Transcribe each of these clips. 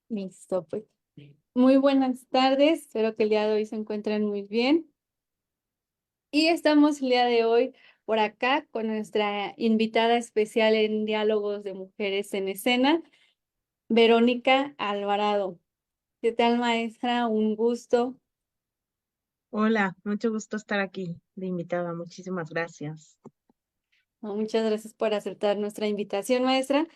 Listo, pues. Muy buenas tardes, espero que el día de hoy se encuentren muy bien. Y estamos el día de hoy por acá con nuestra invitada especial en Diálogos de Mujeres en Escena, Verónica Alvarado. ¿Qué tal, maestra? Un gusto. Hola, mucho gusto estar aquí de invitada. Muchísimas gracias. No, muchas gracias por aceptar nuestra invitación, maestra.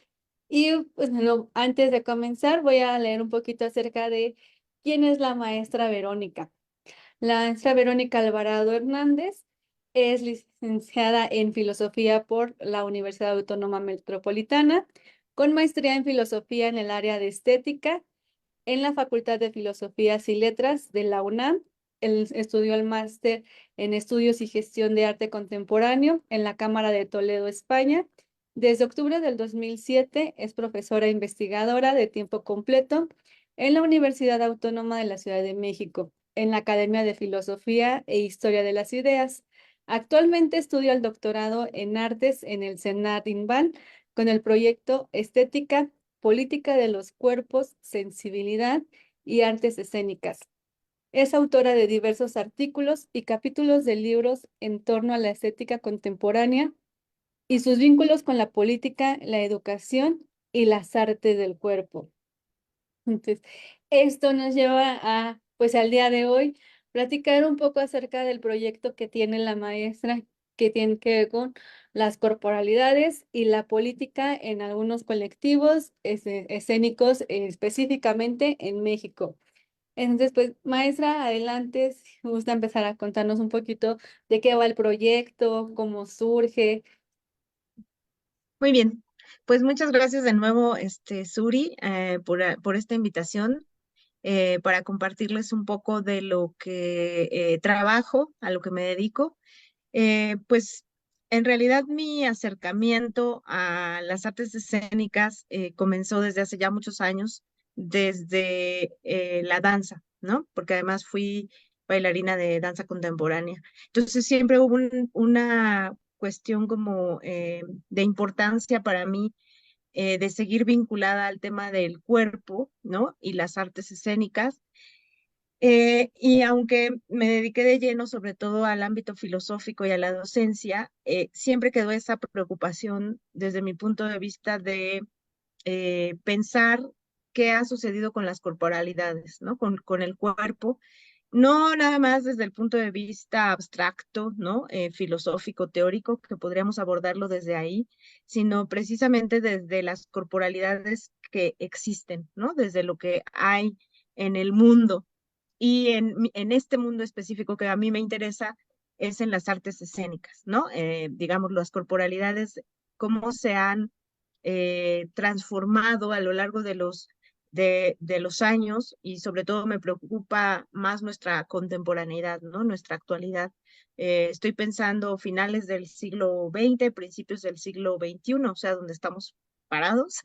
Y pues bueno, antes de comenzar, voy a leer un poquito acerca de quién es la maestra Verónica. La maestra Verónica Alvarado Hernández es licenciada en Filosofía por la Universidad Autónoma Metropolitana, con maestría en Filosofía en el área de Estética en la Facultad de Filosofías y Letras de la UNAM. Él estudió el máster en Estudios y Gestión de Arte Contemporáneo en la Cámara de Toledo, España. Desde octubre del 2007 es profesora investigadora de tiempo completo en la Universidad Autónoma de la Ciudad de México, en la Academia de Filosofía e Historia de las Ideas. Actualmente estudia el doctorado en Artes en el CENAR INVAL con el proyecto Estética, Política de los Cuerpos, Sensibilidad y Artes Escénicas. Es autora de diversos artículos y capítulos de libros en torno a la estética contemporánea y sus vínculos con la política, la educación y las artes del cuerpo. Entonces, esto nos lleva a, pues al día de hoy, platicar un poco acerca del proyecto que tiene la maestra, que tiene que ver con las corporalidades y la política en algunos colectivos escénicos, específicamente en México. Entonces, pues, maestra, adelante, si gusta empezar a contarnos un poquito de qué va el proyecto, cómo surge. Muy bien, pues muchas gracias de nuevo, Suri, por esta invitación para compartirles un poco de lo que trabajo, a lo que me dedico. Pues en realidad mi acercamiento a las artes escénicas comenzó desde hace ya muchos años, desde la danza, ¿no? Porque además fui bailarina de danza contemporánea. Entonces siempre hubo una cuestión como de importancia para mí de seguir vinculada al tema del cuerpo, ¿no? Y las artes escénicas. Y aunque me dediqué de lleno sobre todo al ámbito filosófico y a la docencia, siempre quedó esa preocupación desde mi punto de vista de pensar qué ha sucedido con las corporalidades, ¿no? Con el cuerpo, no nada más desde el punto de vista abstracto, ¿no? Filosófico, teórico, que podríamos abordarlo desde ahí, sino precisamente desde las corporalidades que existen, ¿no? Desde lo que hay en el mundo y en este mundo específico que a mí me interesa es en las artes escénicas, ¿no? Digamos, las corporalidades, cómo se han transformado a lo largo de los años y sobre todo me preocupa más nuestra contemporaneidad, ¿no? Nuestra actualidad. Estoy pensando finales del siglo XX, principios del siglo XXI, o sea, donde estamos parados.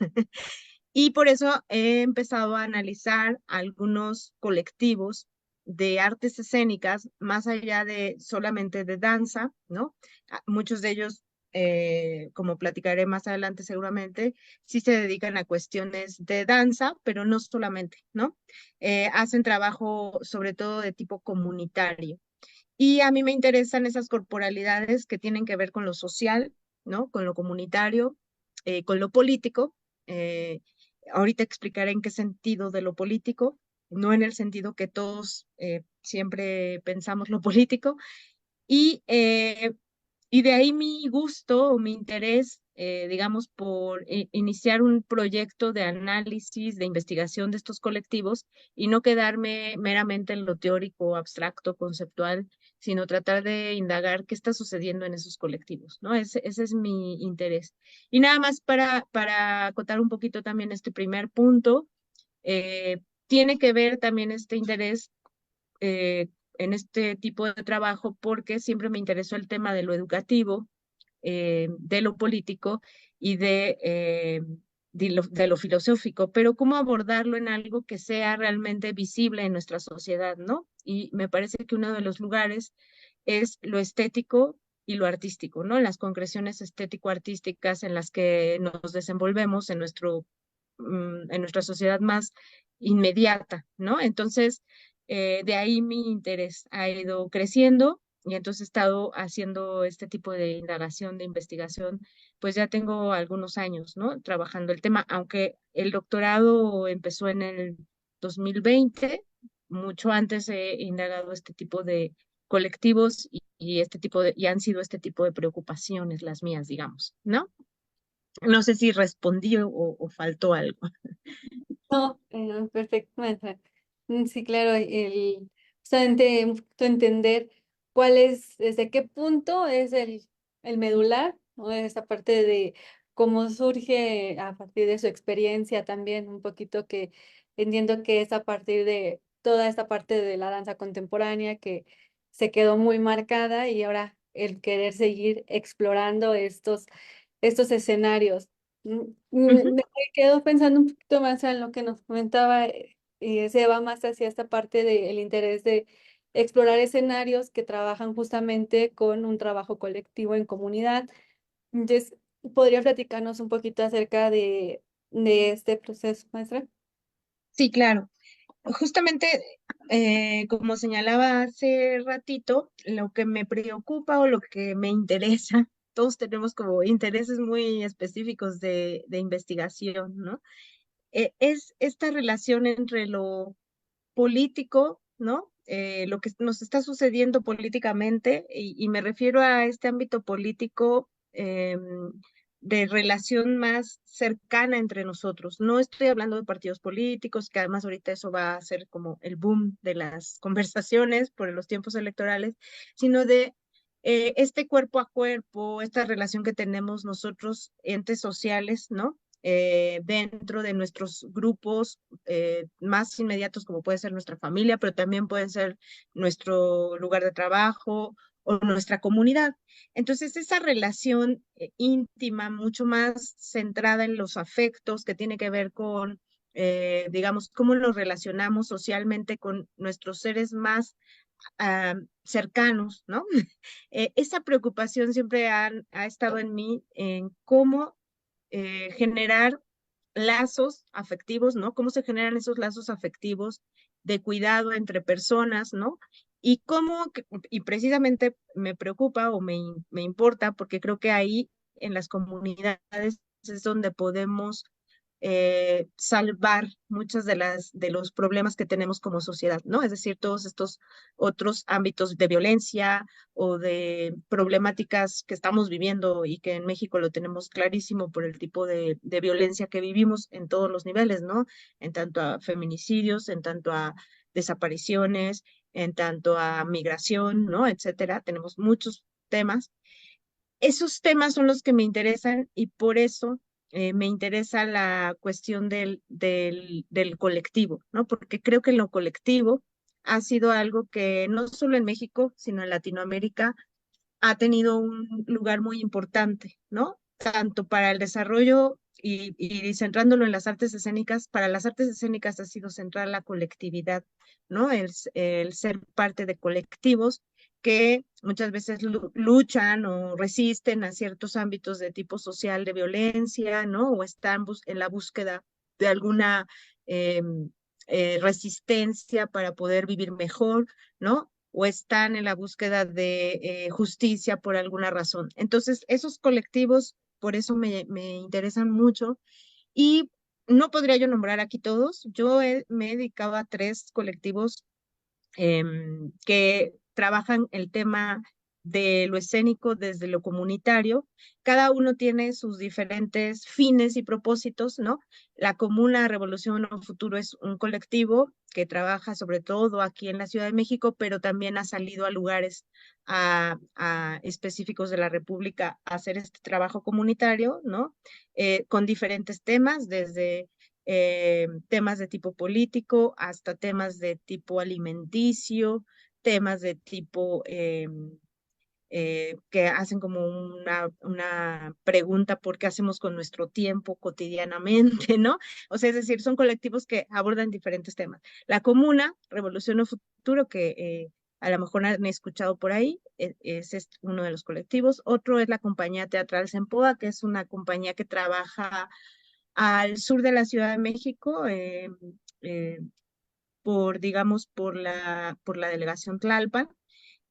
Y por eso he empezado a analizar algunos colectivos de artes escénicas, más allá de solamente de danza, ¿no? Muchos de ellos, como platicaré más adelante seguramente, sí se dedican a cuestiones de danza, pero no solamente, ¿no? Hacen trabajo sobre todo de tipo comunitario. Y a mí me interesan esas corporalidades que tienen que ver con lo social, ¿no? Con lo comunitario, con lo político. Eh, Ahorita explicaré en qué sentido de lo político, no en el sentido que todos siempre pensamos lo político. Y, eh, y de ahí mi gusto o mi interés, digamos, por iniciar un proyecto de análisis, de investigación de estos colectivos y no quedarme meramente en lo teórico, abstracto, conceptual, sino tratar de indagar qué está sucediendo en esos colectivos, ¿no? Ese es mi interés. Y nada más para acotar un poquito también este primer punto, tiene que ver también este interés en este tipo de trabajo porque siempre me interesó el tema de lo educativo, de lo político y de lo filosófico, pero cómo abordarlo en algo que sea realmente visible en nuestra sociedad, ¿no? Y me parece que uno de los lugares es lo estético y lo artístico, ¿no? Las concreciones estético-artísticas en las que nos desenvolvemos en nuestra sociedad más inmediata, ¿no? Entonces, de ahí mi interés ha ido creciendo y entonces he estado haciendo este tipo de indagación, de investigación, pues ya tengo algunos años, ¿no? Trabajando el tema, aunque el doctorado empezó en el 2020, mucho antes he indagado este tipo de colectivos y este tipo de, y han sido este tipo de preocupaciones las mías, digamos, ¿no? No sé si respondí o faltó algo. No, perfecto, maestra. Sí, claro, justamente un poquito entender cuál es, desde qué punto es el medular, ¿no? Esa parte de cómo surge a partir de su experiencia también, un poquito que entiendo que es a partir de toda esta parte de la danza contemporánea que se quedó muy marcada y ahora el querer seguir explorando estos escenarios. Ujú. Me quedo pensando un poquito más en lo que nos comentaba, y se va más hacia esta parte del interés de explorar escenarios que trabajan justamente con un trabajo colectivo en comunidad. Entonces, ¿podría platicarnos un poquito acerca de este proceso, maestra? Sí, claro. Justamente, como señalaba hace ratito, lo que me preocupa o lo que me interesa, todos tenemos como intereses muy específicos de investigación, ¿no? Es esta relación entre lo político, ¿no? Lo que nos está sucediendo políticamente, y me refiero a este ámbito político de relación más cercana entre nosotros. No estoy hablando de partidos políticos, que además ahorita eso va a ser como el boom de las conversaciones por los tiempos electorales, sino de este cuerpo a cuerpo, esta relación que tenemos nosotros, entes sociales, ¿no? Dentro de nuestros grupos más inmediatos, como puede ser nuestra familia, pero también puede ser nuestro lugar de trabajo o nuestra comunidad. Entonces, esa relación íntima, mucho más centrada en los afectos, que tiene que ver con, digamos, cómo nos relacionamos socialmente con nuestros seres más cercanos, ¿no? Esa preocupación siempre ha estado en mí en cómo generar lazos afectivos, ¿no? ¿Cómo se generan esos lazos afectivos de cuidado entre personas, ¿no? Y cómo, y precisamente me preocupa o me importa porque creo que ahí en las comunidades es donde podemos salvar muchas de los problemas que tenemos como sociedad, ¿no? Es decir, todos estos otros ámbitos de violencia o de problemáticas que estamos viviendo y que en México lo tenemos clarísimo por el tipo de violencia que vivimos en todos los niveles, ¿no? En tanto a feminicidios, en tanto a desapariciones, en tanto a migración, ¿no? Etcétera. Tenemos muchos temas. Esos temas son los que me interesan y por eso me interesa la cuestión del colectivo, ¿no? Porque creo que lo colectivo ha sido algo que no solo en México, sino en Latinoamérica ha tenido un lugar muy importante, ¿no? Tanto para el desarrollo y centrándolo en las artes escénicas, para las artes escénicas ha sido central la colectividad, ¿no? El ser parte de colectivos que muchas veces luchan o resisten a ciertos ámbitos de tipo social de violencia, ¿no? O están en la búsqueda de alguna eh, resistencia para poder vivir mejor, ¿no? O están en la búsqueda de justicia por alguna razón. Entonces, esos colectivos, por eso me interesan mucho y no podría yo nombrar aquí todos. Me he dedicado a tres colectivos que trabajan el tema de lo escénico desde lo comunitario. Cada uno tiene sus diferentes fines y propósitos, ¿no? La Comuna Revolución o Futuro es un colectivo que trabaja sobre todo aquí en la Ciudad de México, pero también ha salido a lugares específicos de la República a hacer este trabajo comunitario, ¿no? Con diferentes temas, desde temas de tipo político hasta temas de tipo alimenticio, temas de tipo que hacen como una pregunta por qué hacemos con nuestro tiempo cotidianamente, ¿no? O sea, es decir, son colectivos que abordan diferentes temas. La Comuna, Revolución o Futuro, que a lo mejor han escuchado por ahí, es uno de los colectivos. Otro es la compañía teatral Sempoa, que es una compañía que trabaja al sur de la Ciudad de México, eh, digamos, por la delegación Tlalpan.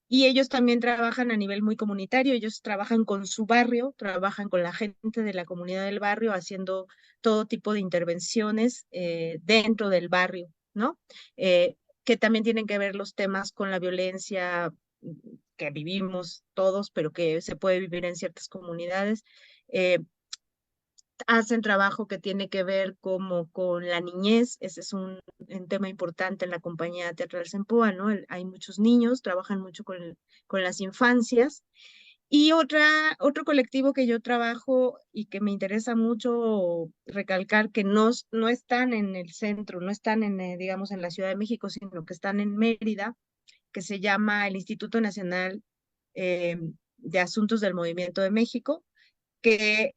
Y ellos también trabajan a nivel muy comunitario, ellos trabajan con su barrio, trabajan con la gente de la comunidad del barrio, haciendo todo tipo de intervenciones dentro del barrio, ¿no? Que también tienen que ver los temas con la violencia que vivimos todos, pero que se puede vivir en ciertas comunidades. Eh, Hacen trabajo que tiene que ver como con la niñez, ese es un tema importante en la compañía teatral Sempoa, ¿no? Hay muchos niños, trabajan mucho con las infancias. Y otro colectivo que yo trabajo y que me interesa mucho recalcar que no están en el centro, no están en, digamos, en la Ciudad de México, sino que están en Mérida, que se llama el Instituto Nacional eh, de Asuntos del Movimiento de México, que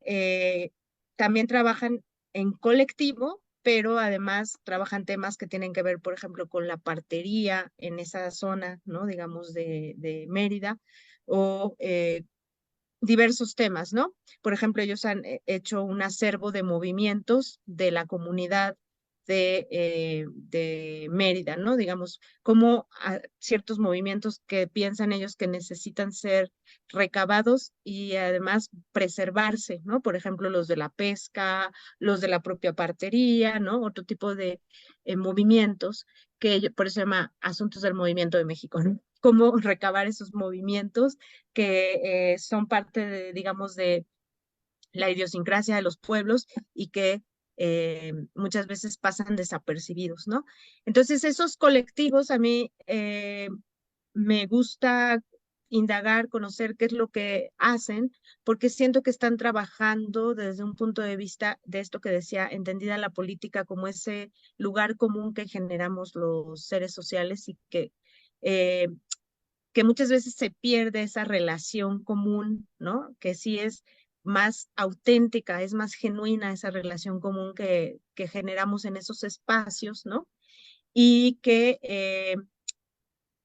también trabajan en colectivo, pero además trabajan temas que tienen que ver, por ejemplo, con la partería en esa zona, ¿no? Digamos, de Mérida, o diversos temas, ¿no? Por ejemplo, ellos han hecho un acervo de movimientos de la comunidad de Mérida, ¿no? Digamos, como ciertos movimientos que piensan ellos que necesitan ser recabados y además preservarse, ¿no? Por ejemplo, los de la pesca, los de la propia partería, ¿no? Otro tipo de movimientos por eso se llama Asuntos del Movimiento de México, ¿no? Cómo recabar esos movimientos que son parte de, digamos, de la idiosincrasia de los pueblos y que muchas veces pasan desapercibidos, ¿no? Entonces, esos colectivos a mí me gusta indagar, conocer qué es lo que hacen, porque siento que están trabajando desde un punto de vista de esto que decía, entendida la política como ese lugar común que generamos los seres sociales y eh, que muchas veces se pierde esa relación común, ¿no? Que sí es más auténtica, es más genuina esa relación común que generamos en esos espacios, ¿no? Y que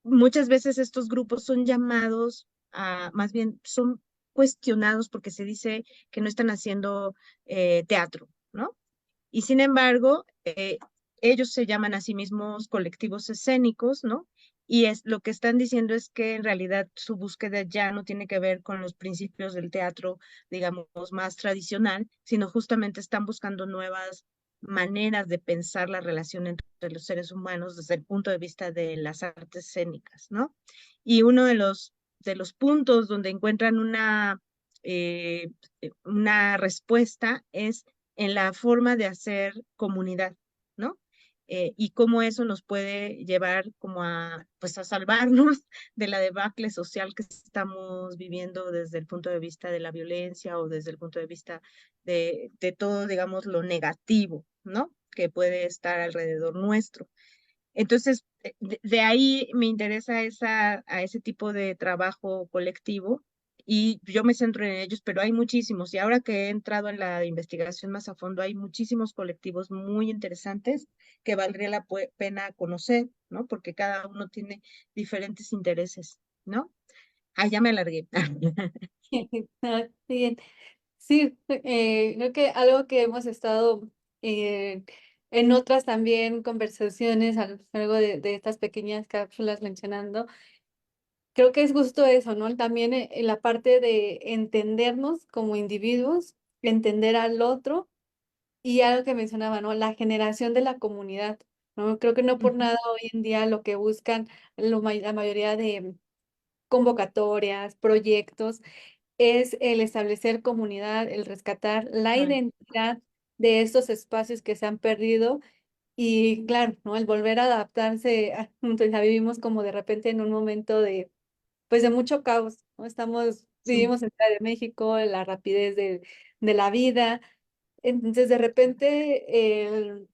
muchas veces estos grupos son llamados más bien son cuestionados porque se dice que no están haciendo teatro, ¿no? Y sin embargo, ellos se llaman a sí mismos colectivos escénicos, ¿no? Y es lo que están diciendo es que en realidad su búsqueda ya no tiene que ver con los principios del teatro, digamos, más tradicional, sino justamente están buscando nuevas maneras de pensar la relación entre los seres humanos desde el punto de vista de las artes escénicas, ¿no? Y uno de los puntos donde encuentran eh, una respuesta es en la forma de hacer comunidad, ¿no? Y cómo eso nos puede llevar como pues a salvarnos de la debacle social que estamos viviendo desde el punto de vista de la violencia o desde el punto de vista de todo, digamos, lo negativo, ¿no? Que puede estar alrededor nuestro. Entonces, de ahí me interesa a ese tipo de trabajo colectivo y yo me centro en ellos, pero hay muchísimos. Y ahora que he entrado en la investigación más a fondo, hay muchísimos colectivos muy interesantes que valdría la pena conocer, ¿no? Porque cada uno tiene diferentes intereses, ¿no? Ah, ya me alargué. Ah, bien. Sí, creo que algo que hemos estado en otras también conversaciones a lo largo de estas pequeñas cápsulas mencionando, creo que es justo eso, ¿no? También en la parte de entendernos como individuos, entender al otro y algo que mencionaba, ¿no? La generación de la comunidad, ¿no? Creo que no por nada hoy en día lo que buscan la mayoría de convocatorias, proyectos es el establecer comunidad, el rescatar la Ay, identidad de estos espacios que se han perdido y claro, ¿no? El volver a adaptarse, entonces la vivimos como de repente en un momento de, pues de mucho caos, ¿no? sí, Vivimos en Ciudad de México, la rapidez de la vida, entonces de repente el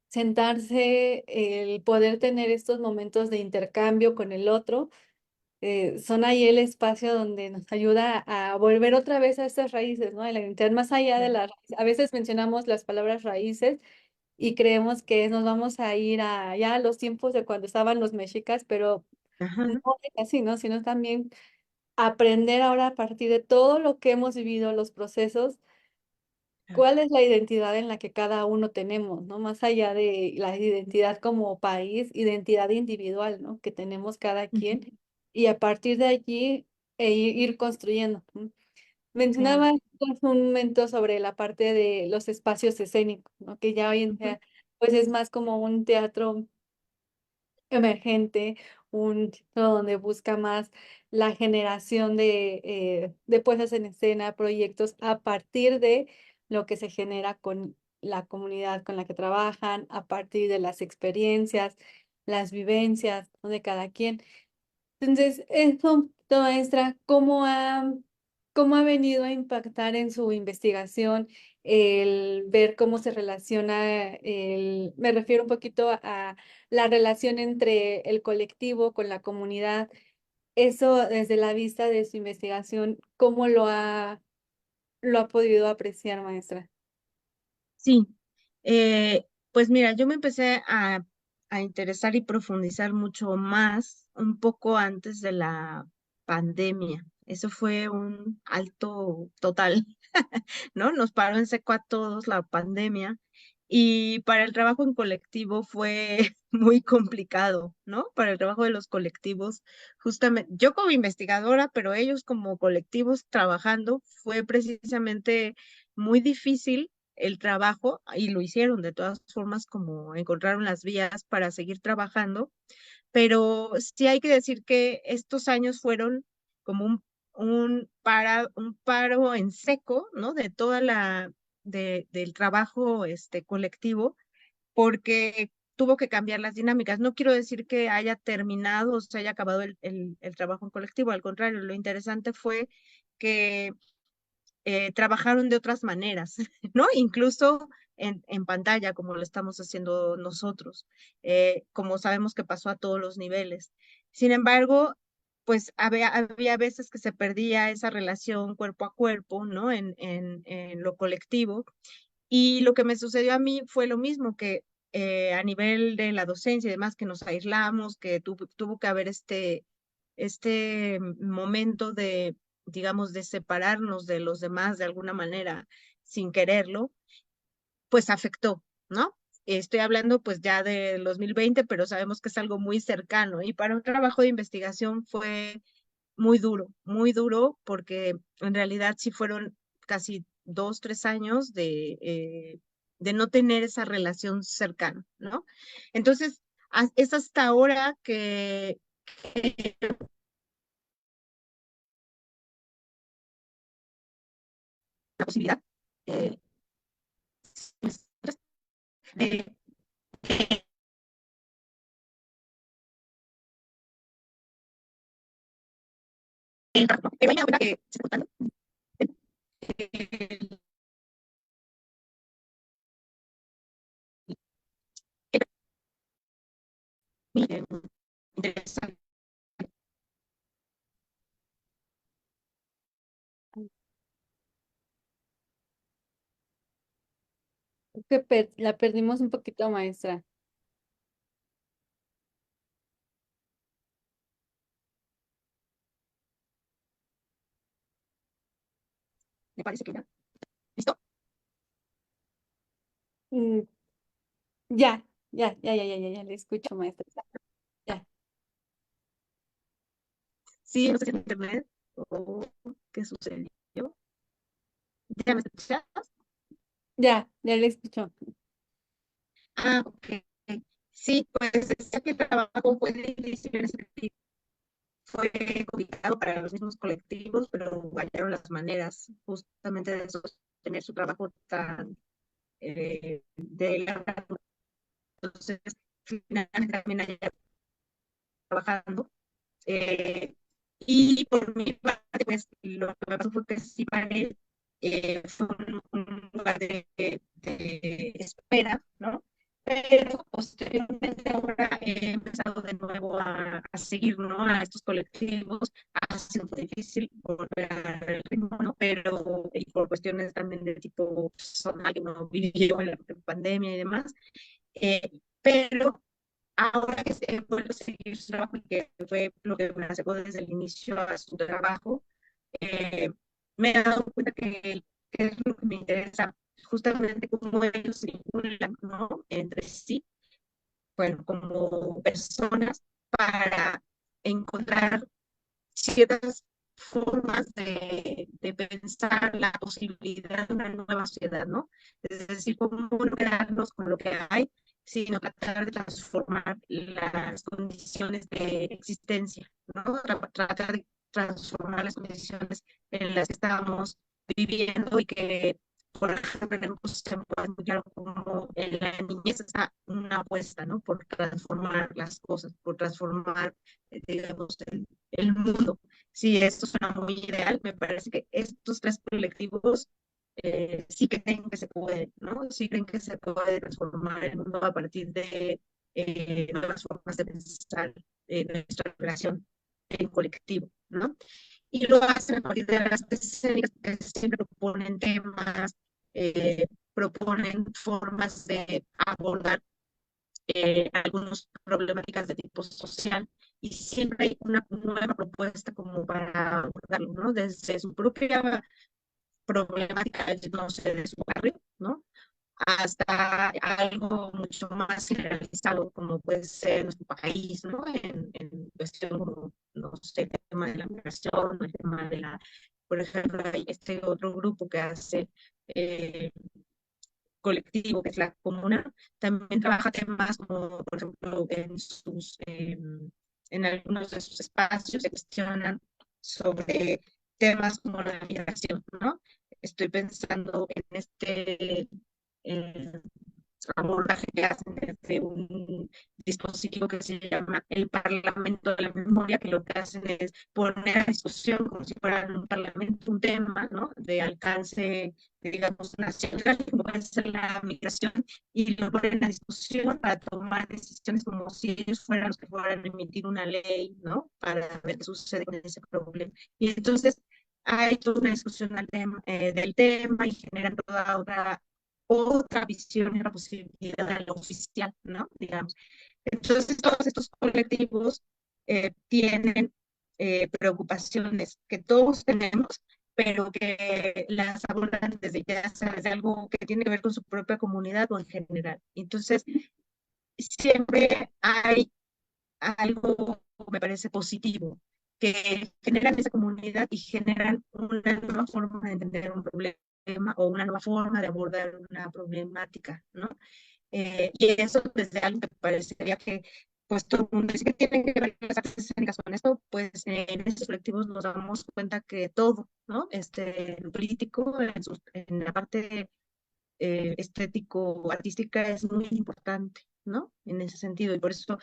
sentarse, el poder tener estos momentos de intercambio con el otro, son ahí el espacio donde nos ayuda a volver otra vez a estas raíces, ¿no? De la identidad más allá de claro. las raíces. A veces mencionamos las palabras raíces y creemos que nos vamos a ir a ya a los tiempos de cuando estaban los mexicas, pero no Ajá, es así, ¿no? Sino también aprender ahora a partir de todo lo que hemos vivido, los procesos, cuál es la identidad en la que cada uno tenemos, ¿no? Más allá de la identidad como país, identidad individual, ¿no? Que tenemos cada Ujú. quien y a partir de allí ir construyendo. ¿No? Claro. Mencionaba hace un momento sobre la parte de los espacios escénicos, ¿no? Que ya hoy en Ujú. día, pues es más como un teatro emergente, un tipo donde busca más la generación de puestas en escena, proyectos a partir de lo que se genera con la comunidad con la que trabajan, a partir de las experiencias, las vivencias, ¿no? De cada quien. Entonces, eso, maestra, cómo ha venido a impactar en su investigación el ver cómo se relaciona me refiero un poquito a la relación entre el colectivo con la comunidad, eso desde la vista de su investigación, ¿cómo lo ha podido apreciar, maestra? Sí, pues mira, yo me empecé a interesar y profundizar mucho más un poco antes de la pandemia. Eso fue un alto total, ¿no? Nos paró en seco a todos la pandemia y para el trabajo en colectivo fue muy complicado, ¿no? Para el trabajo de los colectivos, justamente, yo como investigadora, pero ellos como colectivos trabajando, fue precisamente muy difícil el trabajo y lo hicieron de todas formas, como encontraron las vías para seguir trabajando, pero sí hay que decir que estos años fueron como un paro en seco, ¿no? De toda del trabajo colectivo, porque tuvo que cambiar las dinámicas. No quiero decir que haya terminado o se haya acabado el trabajo en colectivo, al contrario, lo interesante fue que trabajaron de otras maneras, ¿no? Incluso en pantalla, como lo estamos haciendo nosotros, como sabemos que pasó a todos los niveles. Sin embargo, pues había veces que se perdía esa relación cuerpo a cuerpo, ¿no? En lo colectivo. Y lo que me sucedió a mí fue lo mismo, que a nivel de la docencia y demás, que nos aislamos, que tuvo que haber este momento de, digamos, de separarnos de los demás de alguna manera sin quererlo, pues afectó, ¿no? Estoy hablando pues ya del 2020, pero sabemos que es algo muy cercano y para un trabajo de investigación fue muy duro, porque en realidad sí fueron casi 2, 3 años de no tener esa relación cercana, ¿no? Entonces, es hasta ahora que la posibilidad eh, de, que me cuenta que se está interesante. Creo que la perdimos un poquito, maestra. Me parece que ya. ¿Listo? Mm, ya, le escucho, maestra. Ya, Sí, no sé si es internet o qué sucedió. ¿Ya me escuchas? ya le escucho. Ah, ok. Sí, pues decía que el trabajo fue difícil en ese sentido. Fue complicado para los mismos colectivos, pero hallaron las maneras justamente de sostener su trabajo tan de larga duración. Entonces, finalmente también allá trabajando. Eh, y por mi parte, pues lo que me pasó fue que sí paré, fue un lugar de espera, ¿no? Pero posteriormente ahora he empezado de nuevo a seguir, ¿no? A estos colectivos. Ha sido difícil volver al ritmo, ¿no? Pero y por cuestiones también de tipo personal que uno vivió en la pandemia y demás. Pero ahora que se vuelve a seguir su trabajo y que fue lo que me acercó desde el inicio a su trabajo, eh, me he dado cuenta que es lo que me interesa justamente cómo ellos se vinculan, ¿no? Entre sí, bueno, como personas para encontrar ciertas formas de pensar la posibilidad de una nueva sociedad, ¿no? Es decir, cómo no quedarnos con lo que hay, sino tratar de transformar las condiciones de existencia, ¿no? Tratar de transformar las condiciones en las que estamos viviendo y que, por ejemplo, en el mundo se puede muy claro como en la niñez está una apuesta, ¿no? Por transformar las cosas, por transformar, digamos, el mundo. Sí, esto suena muy ideal. Me parece que estos tres colectivos sí creen que se puede, ¿no? Sí creen que se puede transformar el mundo a partir de nuevas formas de pensar nuestra relación en colectivo, ¿no? Y lo hacen a partir de las escénicas que siempre proponen temas, proponen formas de abordar algunas problemáticas de tipo social y siempre hay una nueva propuesta como para abordarlo, ¿no? Desde su propia problemática, no sé, de su barrio, ¿no? Hasta algo mucho más generalizado, como puede ser nuestro país, ¿no? En cuestión como, no sé, el tema de la migración, el tema de la, por ejemplo, hay este otro grupo que hace eh, colectivo, que es la comuna, también trabaja temas como, por ejemplo, en algunos de sus espacios se cuestionan sobre temas como la migración, ¿no? Estoy pensando en eh, abordaje que hacen desde un dispositivo que se llama el Parlamento de la Memoria, que lo que hacen es poner a discusión como si fuera un parlamento, un tema, ¿no? De alcance, digamos, nacional, como puede ser la migración, y lo ponen a discusión para tomar decisiones como si ellos fueran los que fueran a emitir una ley, ¿no? Para ver qué sucede con ese problema. Y entonces hay toda una discusión del tema y generan toda otra visión y otra posibilidad de lo oficial, ¿no? Digamos. Entonces, todos estos colectivos tienen preocupaciones que todos tenemos, pero que las abordan desde ya, desde algo que tiene que ver con su propia comunidad o en general. Entonces, siempre hay algo, me parece positivo, que generan esa comunidad y generan una nueva forma de entender un problema o una nueva forma de abordar una problemática, ¿no? Y eso desde algo que parecería que pues todo el mundo dice que tienen que ver las artes escénicas con esto, pues en estos colectivos nos damos cuenta que todo, ¿no? Lo político, en la parte estético, artística es muy importante, ¿no? En ese sentido, y por eso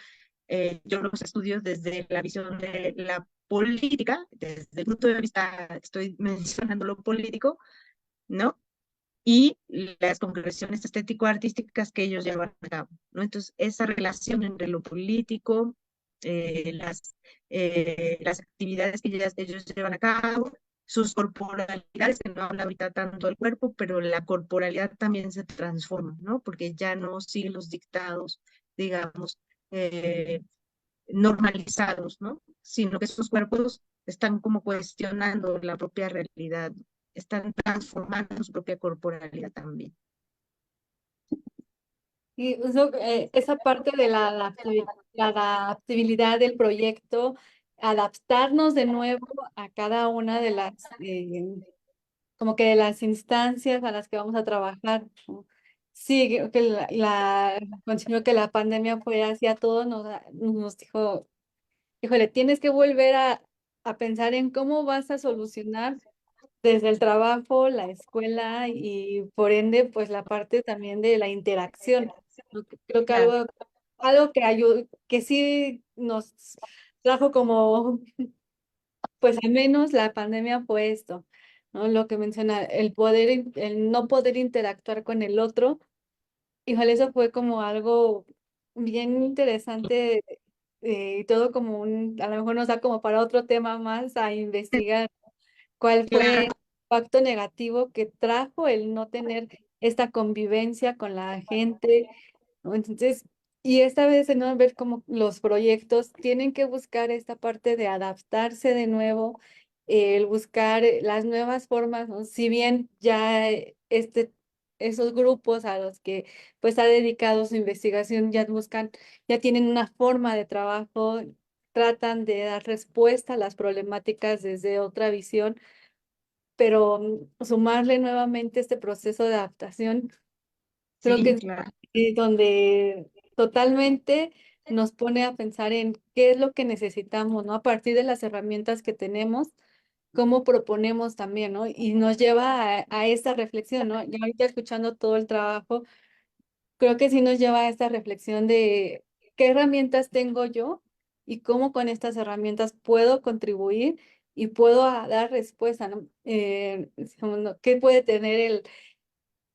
yo los estudio desde la visión de la política, desde el punto de vista, estoy mencionando lo político, ¿no? Y las concreciones estético-artísticas que ellos llevan a cabo, ¿no? Entonces, esa relación entre lo político, eh, las, las actividades que ellos llevan a cabo, sus corporalidades, que no habla ahorita tanto del cuerpo, pero la corporalidad también se transforma, ¿no? Porque ya no sigue los dictados, digamos, eh, normalizados, ¿no? Sino que sus cuerpos están como cuestionando la propia realidad, están transformando su propia corporalidad también. Y eso, esa parte de la adaptabilidad del proyecto, adaptarnos de nuevo a cada una de las, como que de las instancias a las que vamos a trabajar, ¿no? Sí, creo que considero que la pandemia fue hacia todos, nos dijo, híjole, tienes que volver a pensar en cómo vas a solucionar desde el trabajo, la escuela y por ende, pues la parte también de la interacción. Creo que Claro, algo que ayudó, que sí nos trajo como, pues al menos la pandemia fue esto, ¿no? Lo que menciona, el no poder interactuar con el otro. Híjole, eso fue como algo bien interesante, y todo como a lo mejor nos da como para otro tema más a investigar cuál fue el claro, impacto negativo que trajo el no tener esta convivencia con la gente, ¿no? Entonces, y esta vez, ¿no? Ver cómo los proyectos tienen que buscar esta parte de adaptarse de nuevo, el buscar las nuevas formas, ¿no? Si bien ya esos grupos a los que pues ha dedicado su investigación ya buscan, ya tienen una forma de trabajo, tratan de dar respuesta a las problemáticas desde otra visión, pero sumarle nuevamente este proceso de adaptación, creo que Sí, es claro, donde totalmente nos pone a pensar en qué es lo que necesitamos, ¿no? A partir de las herramientas que tenemos, cómo proponemos también, ¿no? Y nos lleva a esta reflexión, ¿no? Y ahorita escuchando todo el trabajo, creo que sí nos lleva a esta reflexión de qué herramientas tengo yo y cómo con estas herramientas puedo contribuir y puedo dar respuesta, ¿no? Digamos, ¿no? ¿Qué puede tener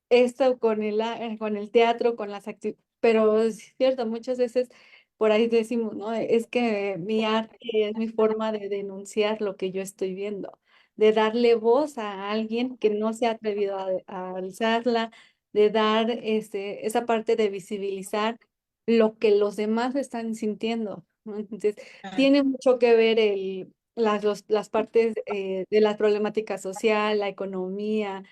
esto con el teatro, con las actividades? Pero es cierto, muchas veces por ahí decimos, ¿no? Es que mi arte es mi forma de denunciar lo que yo estoy viendo, de darle voz a alguien que no se ha atrevido a alzarla, de dar esa parte de visibilizar lo que los demás están sintiendo, ¿no? Entonces, claro. tiene mucho que ver las partes de la problemática social, la economía,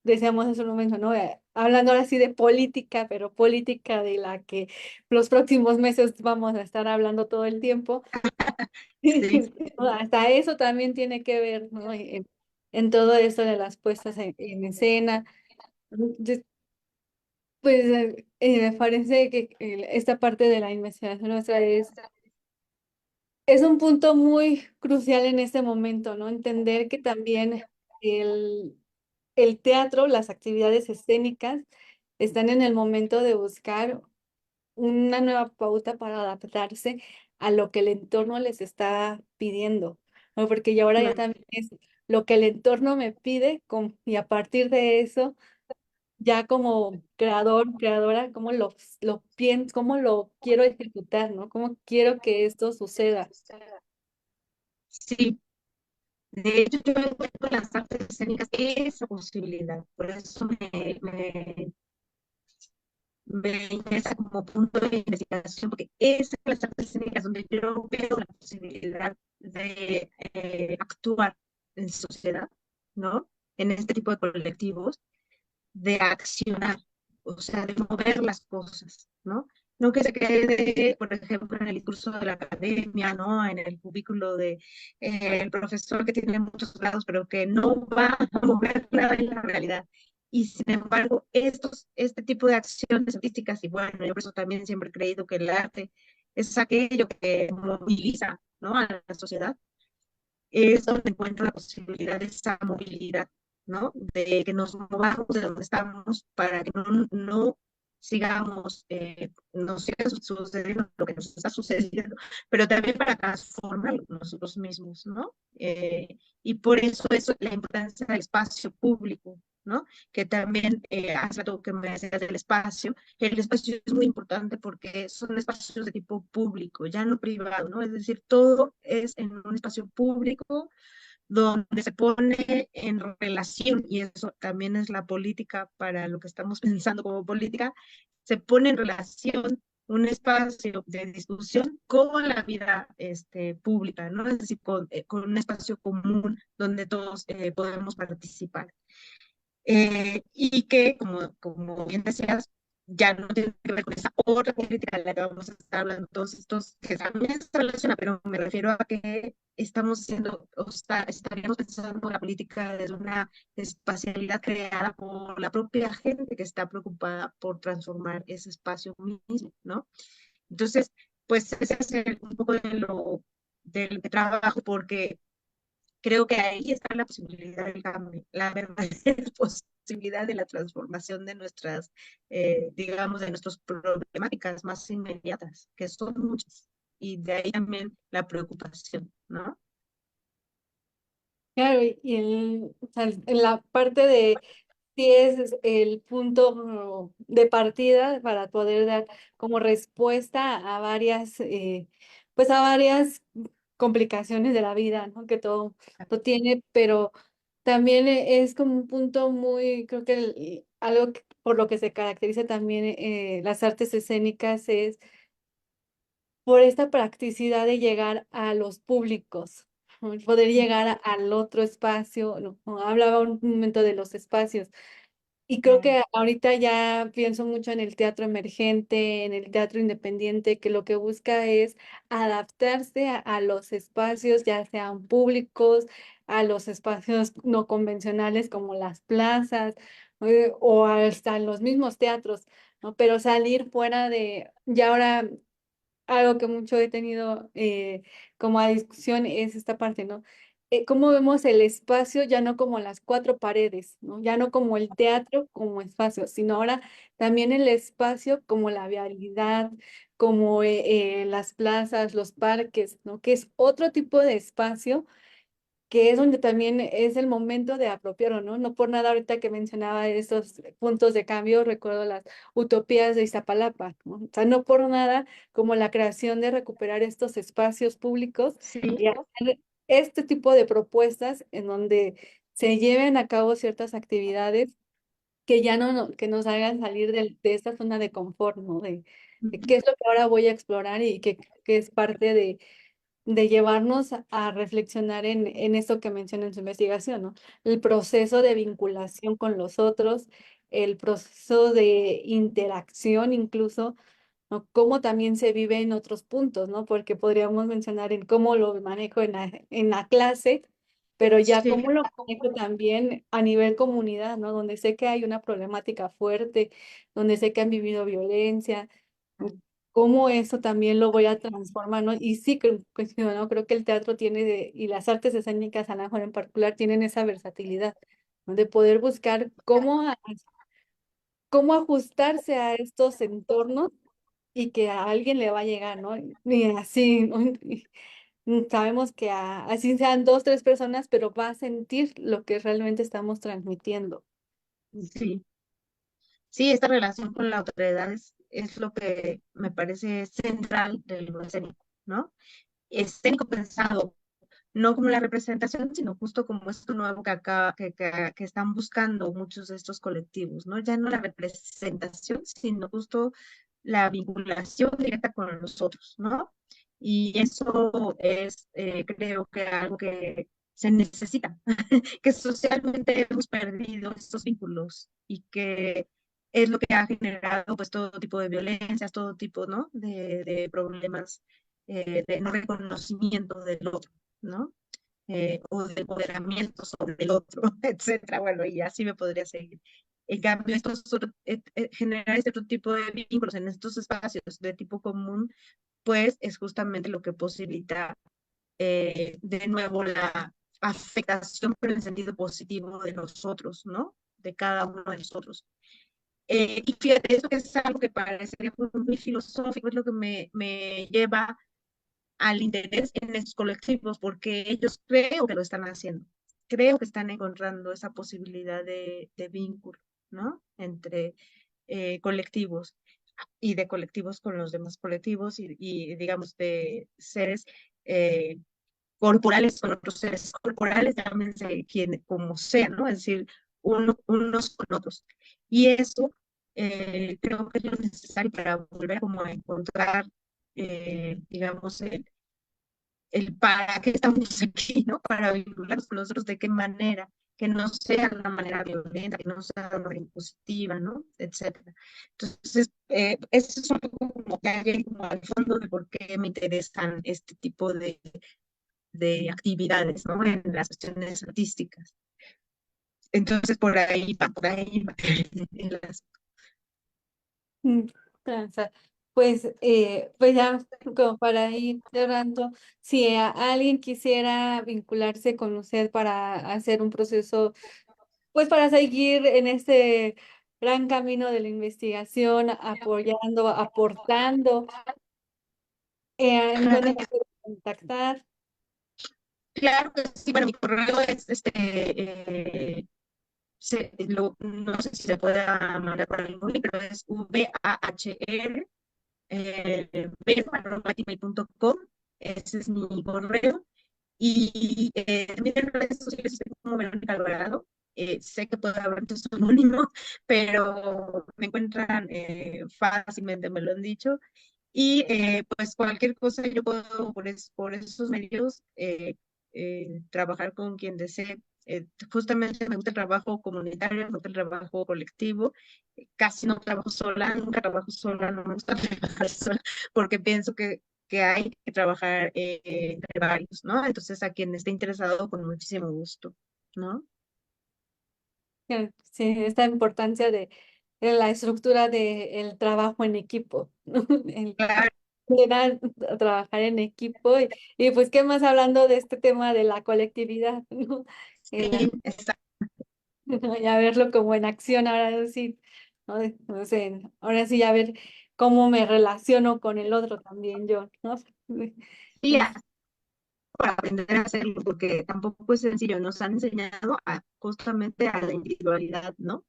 decíamos hace un momento, ¿no? Hablando ahora sí de política, pero política de la que los próximos meses vamos a estar hablando todo el tiempo. Sí, ¿No? Hasta eso también tiene que ver, ¿no? En todo esto de las puestas en escena. Entonces, pues me parece que esta parte de la investigación nuestra es un punto muy crucial en este momento, ¿no? Entender que también el, el teatro, las actividades escénicas, están en el momento de buscar una nueva pauta para adaptarse a lo que el entorno les está pidiendo, ¿no? Porque ya ahora ya claro. también es lo que el entorno me pide y a partir de eso, ya como creador, creadora, lo pienso, cómo lo quiero ejecutar, ¿no? Cómo quiero que esto suceda. Sí, de hecho yo encuentro en las artes escénicas esa posibilidad, por eso me interesa como punto de investigación, porque es en las artes escénicas donde yo veo la posibilidad de actuar en sociedad, ¿no? En este tipo de colectivos, de accionar, o sea, de mover las cosas, ¿no? No que se quede, por ejemplo, en el discurso de la academia, ¿no? En el cubículo de el profesor que tiene muchos grados, pero que no va a mover nada en la realidad. Y sin embargo, este tipo de acciones artísticas, y bueno, yo por eso también siempre he creído que el arte es aquello que moviliza, ¿no? A la sociedad, es donde encuentro la posibilidad de esa movilidad, ¿no? De que nos movamos de donde estamos para que no sigamos, nos siga sucediendo lo que nos está sucediendo, pero también para transformar nosotros mismos, ¿no? Y por eso la importancia del espacio público, ¿no? Que también, hace rato que me decías del espacio, el espacio es muy importante porque son espacios de tipo público, ya no privado, ¿no? Es decir, todo es en un espacio público donde se pone en relación, y eso también es la política para lo que estamos pensando como política, se pone en relación un espacio de discusión con la vida pública, ¿no? Es decir, con un espacio común donde todos podemos participar. Y que, como bien decías, ya no tiene que ver con esa otra política de la que vamos a estar hablando todos estos, que también se relaciona, pero me refiero a que estamos haciendo, estaríamos pensando la política desde una espacialidad creada por la propia gente que está preocupada por transformar ese espacio mismo, ¿no? Entonces, pues ese es un poco del trabajo, porque creo que ahí está la posibilidad del cambio, la verdadera posibilidad de la transformación de nuestras, digamos, de nuestras problemáticas más inmediatas, que son muchas. Y de ahí también la preocupación, ¿no? Claro, o sea, en la parte de sí es el punto de partida para poder dar como respuesta a varias, pues a varias complicaciones de la vida, ¿no? Que todo lo tiene, pero también es como un punto muy, creo que algo por lo que se caracteriza también las artes escénicas es por esta practicidad de llegar a los públicos, ¿no? Poder llegar al otro espacio, ¿no? Hablaba un momento de los espacios. Y creo que ahorita ya pienso mucho en el teatro emergente, en el teatro independiente, que lo que busca es adaptarse a los espacios, ya sean públicos, a los espacios no convencionales como las plazas, o hasta los mismos teatros, ¿no? Pero salir fuera de, ya ahora algo que mucho he tenido como a discusión es esta parte, ¿no? Cómo vemos el espacio ya no como las cuatro paredes, ¿no? Ya no como el teatro como espacio, sino ahora también el espacio como la vialidad, como las plazas, los parques, ¿no? Que es otro tipo de espacio que es donde también es el momento de apropiarlo, ¿no? No por nada ahorita que mencionaba estos puntos de cambio, recuerdo las utopías de Iztapalapa, ¿no? O sea, no por nada como la creación de recuperar estos espacios públicos Sí, y hacer este tipo de propuestas en donde se lleven a cabo ciertas actividades que ya que nos hagan salir de esta zona de confort, ¿no? De qué es lo que ahora voy a explorar y que es parte de llevarnos a reflexionar en esto que menciona en su investigación, ¿no? El proceso de vinculación con los otros, el proceso de interacción incluso, ¿no? Cómo también se vive en otros puntos, ¿no? Porque podríamos mencionar en cómo lo manejo en la clase, pero ya sí, cómo lo manejo también a nivel comunidad, ¿no? Donde sé que hay una problemática fuerte, donde sé que han vivido violencia, cómo eso también lo voy a transformar, ¿no? Y sí, coincido, ¿no? Creo que el teatro tiene, y las artes escénicas, a lo mejor en particular, tienen esa versatilidad, ¿no? De poder buscar cómo ajustarse a estos entornos y que a alguien le va a llegar, ¿no? Y así, ¿no? Y sabemos que así sean dos, tres personas, pero va a sentir lo que realmente estamos transmitiendo. sí. Sí, esta relación con la autoridad es lo que me parece central de lo escénico, ¿no? Escénico pensado no como la representación, sino justo como esto nuevo que acá, que están buscando muchos de estos colectivos, ¿no? Ya no la representación, sino justo la vinculación directa con los otros, ¿no? Y eso es, creo que algo que se necesita, que socialmente hemos perdido estos vínculos y que es lo que ha generado pues todo tipo de violencias, todo tipo, ¿no? De problemas de no reconocimiento del otro, ¿no? O de empoderamiento sobre el otro, etcétera. Bueno, y así me podría seguir. En cambio, generar este otro tipo de vínculos en estos espacios de tipo común, pues es justamente lo que posibilita de nuevo la afectación, pero en sentido positivo de nosotros, ¿no? De cada uno de nosotros. Y fíjate, eso que es algo que parece muy filosófico, es lo que me lleva al interés en estos colectivos, porque ellos creo que lo están haciendo, creo que están encontrando esa posibilidad de vínculo, ¿no? Entre colectivos y de colectivos con los demás colectivos y digamos, de seres eh, corporales con otros seres corporales, llámense quien, como sea, ¿no? Es decir, unos con otros. Y eso creo que es lo necesario para volver como a encontrar, digamos, el para qué estamos aquí, ¿no? Para vincularnos con nosotros, de qué manera, que no sea de una manera violenta, que no sea de una manera impositiva, ¿no? Etcétera. Entonces, eso es un poco como que hay como al fondo de por qué me interesan este tipo de actividades, ¿no? En las cuestiones artísticas. Entonces, por ahí va. En las... Mm, tranza. Pues ya como para ir cerrando, si alguien quisiera vincularse con usted para hacer un proceso, pues para seguir en este gran camino de la investigación, apoyando, aportando, ¿en dónde me puede contactar? Claro que sí, bueno, mi correo es no sé si se puede mandar por algún link, pero es VAHR, vero@gmail.com, ese es mi correo. Y también en redes sociales estoy como Verónica Alvarado. Sé que puedo haber muchos anónimo, pero me encuentran fácilmente, me lo han dicho. Y pues cualquier cosa yo puedo por esos medios trabajar con quien desee. Justamente me gusta el trabajo comunitario, me gusta el trabajo colectivo, casi no trabajo sola, nunca trabajo sola, no me gusta trabajar sola, porque pienso que hay que trabajar entre varios, ¿no? Entonces, a quien esté interesado, con muchísimo gusto, ¿no? Sí, esta importancia de la estructura del trabajo en equipo, ¿no? El Claro, aprender a trabajar en equipo y pues qué más hablando de este tema de la colectividad, ¿no? sí, exacto, Ya verlo como en acción, ahora sí, ¿no? No sé, ahora sí ya ver cómo me relaciono con el otro también yo, ¿no? sí, para aprender a hacerlo, porque tampoco es sencillo, nos han enseñado justamente a la individualidad, ¿no?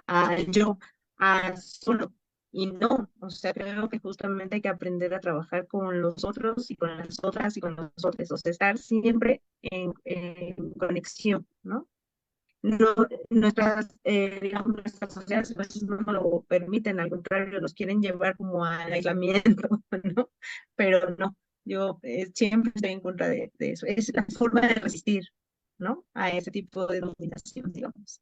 Al yo, a solo. Y no, o sea, creo que justamente hay que aprender a trabajar con los otros y con las otras y con los otros, o sea, estar siempre en conexión, ¿no? No, nuestras, digamos, nuestras sociedades a veces no nos lo permiten, al contrario, nos quieren llevar como al aislamiento, ¿no? Pero no, yo siempre estoy en contra de eso. Es la forma de resistir, ¿no? A ese tipo de dominación, digamos.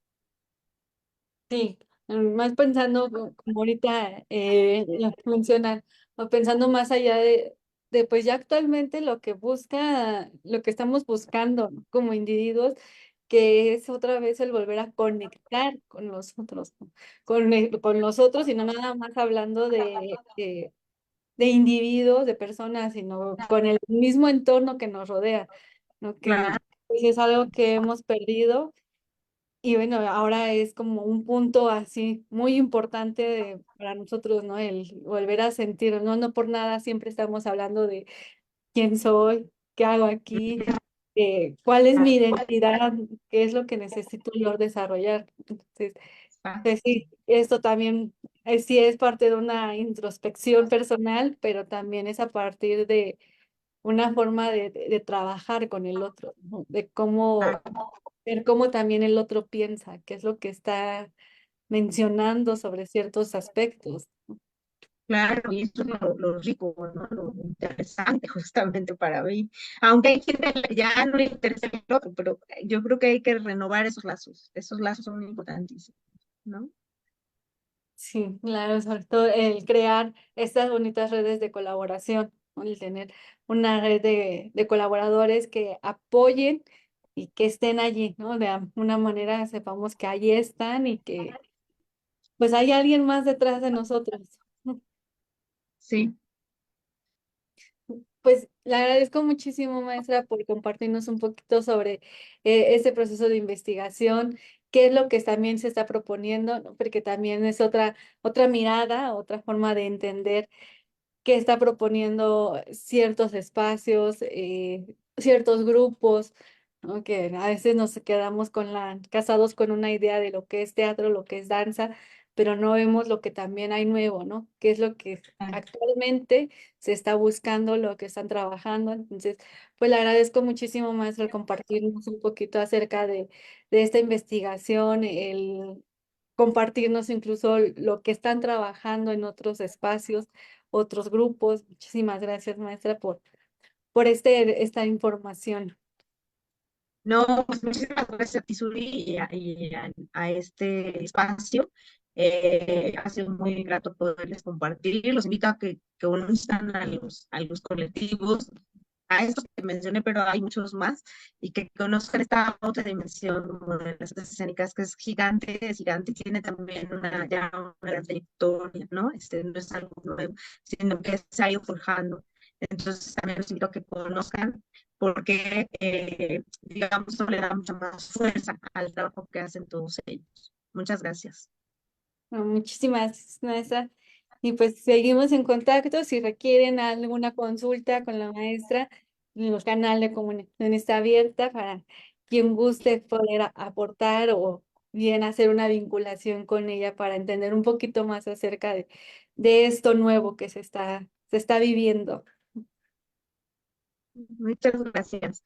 Sí, más pensando como ahorita lo que mencionan, o pensando más allá de pues ya actualmente lo que busca, lo que estamos buscando, ¿no? Como individuos, que es otra vez el volver a conectar con los otros, ¿no? Con los otros y no nada más hablando de individuos, de personas, sino con el mismo entorno que nos rodea, ¿no? Claro, Que pues, es algo que hemos perdido y bueno, ahora es como un punto así muy importante para nosotros, ¿no? El volver a sentir, ¿no? No por nada siempre estamos hablando de quién soy, qué hago aquí, cuál es mi identidad, qué es lo que necesito yo desarrollar. Entonces, pues sí, esto también sí es parte de una introspección personal, pero también es a partir de una forma de trabajar con el otro, ¿no? De cómo ver cómo también el otro piensa, qué es lo que está mencionando sobre ciertos aspectos. claro, y eso es lo rico, ¿no? Lo interesante justamente para mí. Aunque hay gente que ya no le interesa el otro, pero yo creo que hay que renovar esos lazos son importantísimos, ¿no? Sí, claro, sobre todo el crear estas bonitas redes de colaboración, ¿no? El tener una red de colaboradores que apoyen y que estén allí, ¿no? De alguna manera sepamos que allí están y que pues hay alguien más detrás de nosotros. Sí. Pues le agradezco muchísimo, maestra, por compartirnos un poquito sobre este proceso de investigación, qué es lo que también se está proponiendo, ¿no? Porque también es otra mirada, otra forma de entender que está proponiendo ciertos espacios, ciertos grupos, ¿no? Que a veces nos quedamos casados con una idea de lo que es teatro, lo que es danza, pero no vemos lo que también hay nuevo, ¿no? ¿Qué es lo que actualmente se está buscando, lo que están trabajando? Entonces, pues le agradezco muchísimo, maestro, el compartirnos un poquito acerca de esta investigación, el compartirnos incluso lo que están trabajando en otros espacios, otros grupos. Muchísimas gracias, maestra, por esta información. No, pues muchísimas gracias a ti, Suri, a este espacio. Ha sido muy grato poderles compartir. Los invito a que conozcan a los colectivos, a estos que mencioné, pero hay muchos más, y que conozcan esta otra dimensión como de las artes escénicas, que es gigante, y tiene también ya una gran trayectoria, ¿no? No es algo nuevo, sino que se ha ido forjando. Entonces también los invito a que conozcan porque, digamos, eso le da mucha más fuerza al trabajo que hacen todos ellos. Muchas gracias. Bueno, muchísimas gracias, maestra. Y pues seguimos en contacto. Si requieren alguna consulta con la maestra, el canal de comunicación está abierta para quien guste poder aportar o bien hacer una vinculación con ella para entender un poquito más acerca de esto nuevo que se está viviendo. Muchas gracias.